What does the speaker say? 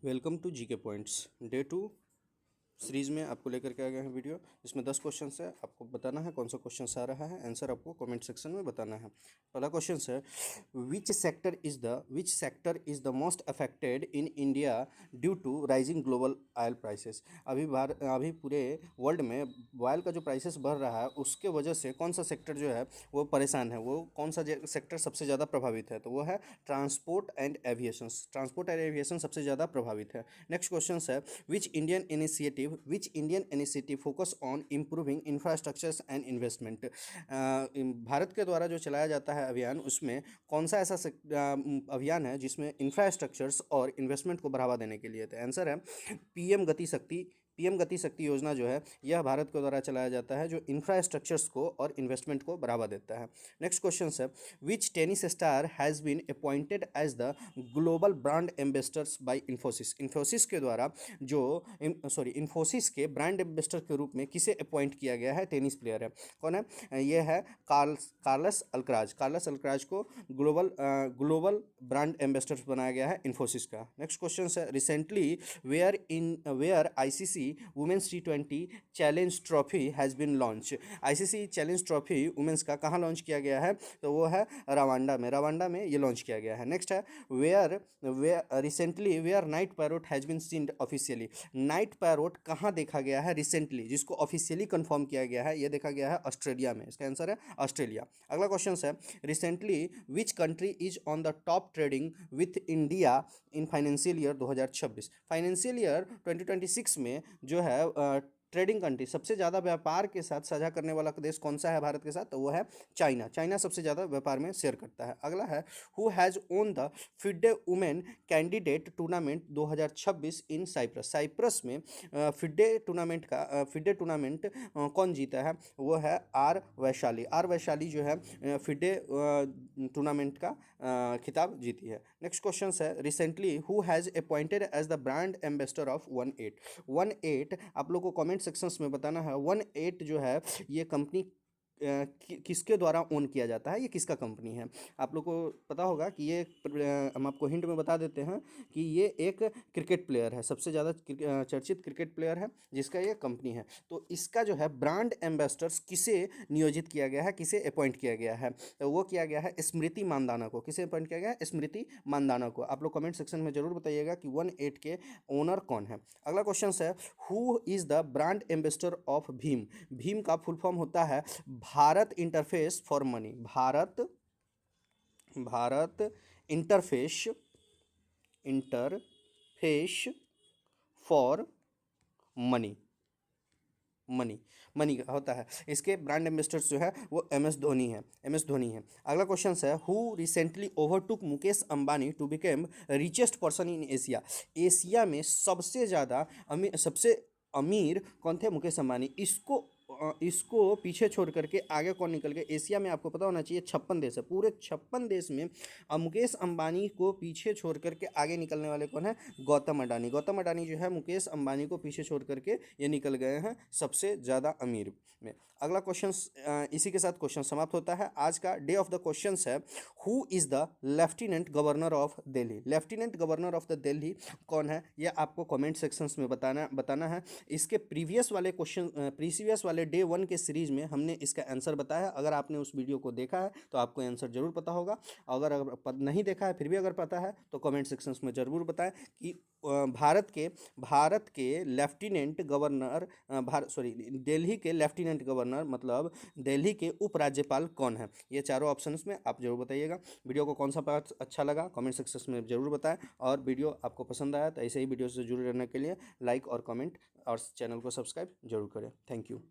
Welcome to GK points day 2 series में आपको लेकर के आ गए हैं वीडियो। इसमें 10 क्वेश्चन है। आपको बताना है कौन सा क्वेश्चन आ रहा है, आंसर आपको कमेंट सेक्शन में बताना है। पहला क्वेश्चन है, which sector is the most affected in India due to rising global oil prices. अभी पूरे वर्ल्ड में ऑयल का जो प्राइसेस बढ़ रहा है उसके वजह से कौन सा सेक्टर जो है वो परेशान है, वो कौन सा सेक्टर सबसे ज़्यादा प्रभावित है, तो वो है ट्रांसपोर्ट एंड एविएशन सबसे ज़्यादा प्रभावित है। नेक्स्ट क्वेश्चन है, which Indian initiative focus on improving infrastructures and investment। Bharat के द्वारा जो चलाया जाता है अभियान, उसमें कौन सा ऐसा अभियान है जिसमें इंफ्रास्ट्रक्चर्स और इन्वेस्टमेंट को बढ़ावा देने के लिए। तो आंसर है पीएम गति शक्ति योजना जो है यह भारत के द्वारा चलाया जाता है, जो इंफ्रास्ट्रक्चर्स को और इन्वेस्टमेंट को बढ़ावा देता है। नेक्स्ट क्वेश्चन है, which tennis star has been appointed as the global brand ambassadors by Infosys. Infosys के द्वारा इन्फोसिस के ब्रांड एम्बेसडर के रूप में किसे अपॉइंट किया गया है, टेनिस प्लेयर है, कौन है, ये है कार्लस अल्क्राज को ग्लोबल ब्रांड एम्बेसडर बनाया गया है इन्फोसिस का। नेक्स्ट क्वेश्चन है, recently where ICC women's T20 challenge trophy has been launch. ICC challenge trophy women's का कहाँ लॉन्च किया गया है, तो वो है रवांडा में ये लॉन्च किया गया है। नेक्स्ट है, where night parrot has been seened officially. Night parrot कहाँ देखा गया है रिसेंटली, जिसको ऑफिशियली कंफर्म किया गया है, ये देखा गया है ऑस्ट्रेलिया में। इसका आंसर है ऑस्ट्रेलिया। अगला क्वेश्चन है, recently which country is on the top trading with India in financial year 2026। Financial year 2026 में जो है ट्रेडिंग कंट्री सबसे ज़्यादा व्यापार के साथ साझा करने वाला देश कौन सा है भारत के साथ, तो वो है चाइना सबसे ज़्यादा व्यापार में शेयर करता है। अगला है, who has won the FIDE women candidate tournament 2026 in Cyprus में फिडे टूर्नामेंट कौन जीता है, वो है आर वैशाली जो है फिडे टूर्नामेंट का खिताब जीती है। नेक्स्ट क्वेश्चन है, recently who has appointed as the brand ambassador of 18 आप लोग को कमेंट सेक्शंस में बताना है 18 जो है ये कंपनी किसके द्वारा ओन किया जाता है, ये किसका कंपनी है। आप लोग को पता होगा कि ये हम आपको हिंट में बता देते हैं कि ये एक क्रिकेट प्लेयर है, सबसे ज़्यादा चर्चित क्रिकेट प्लेयर है जिसका ये कंपनी है। तो इसका जो है ब्रांड एम्बेसडर्स किसे नियोजित किया गया है, किसे अपॉइंट किया गया है, तो वो किया गया है स्मृति मानदाना को। किसे अपॉइंट किया गया है, स्मृति मानदाना को। आप लोग कमेंट सेक्शन में जरूर बताइएगा कि 18 के ओनर कौन है। अगला क्वेश्चन है, who is the brand ambassador of Bhim का फुल फॉर्म होता है Bharat interface for money. Bharat interface for money money का होता है। इसके ब्रांड एम्बेसडर्स जो है वो एम एस धोनी है। अगला क्वेश्चन है, who recently overtook Mukesh Ambani to became richest person in Asia में सबसे अमीर कौन थे, मुकेश अंबानी। इसको पीछे छोड़ करके आगे कौन निकल गए, एशिया में आपको पता होना चाहिए 56 देश है, पूरे 56 देश में मुकेश अंबानी को पीछे छोड़ करके आगे निकलने वाले कौन है, गौतम अडानी जो है मुकेश अंबानी को पीछे छोड़ करके ये निकल गए हैं सबसे ज़्यादा अमीर में। अगला क्वेश्चन, इसी के साथ क्वेश्चन समाप्त होता है आज का। डे ऑफ द क्वेश्चन है, who is the lieutenant governor of Delhi कौन है, ये आपको कमेंट सेक्शंस में बताना है। इसके प्रीवियस वाले डे 1 के सीरीज में हमने इसका आंसर बताया। अगर आपने उस वीडियो को देखा है तो आपको आंसर जरूर पता होगा। अगर नहीं देखा है फिर भी अगर पता है तो कमेंट सेक्शंस में जरूर बताएं कि भारत के लेफ्टिनेंट गवर्नर दिल्ली के लेफ्टिनेंट गवर्नर मतलब दिल्ली के उपराज्यपाल कौन है। ये चारों ऑप्शंस में आप जरूर बताइएगा। वीडियो को कौन सा पार्ट अच्छा लगा कमेंट सेक्शन में जरूर बताएं, और वीडियो आपको पसंद आया तो ऐसे ही वीडियो से जुड़े रहने के लिए लाइक और कमेंट और चैनल को सब्सक्राइब जरूर करें। Thank you.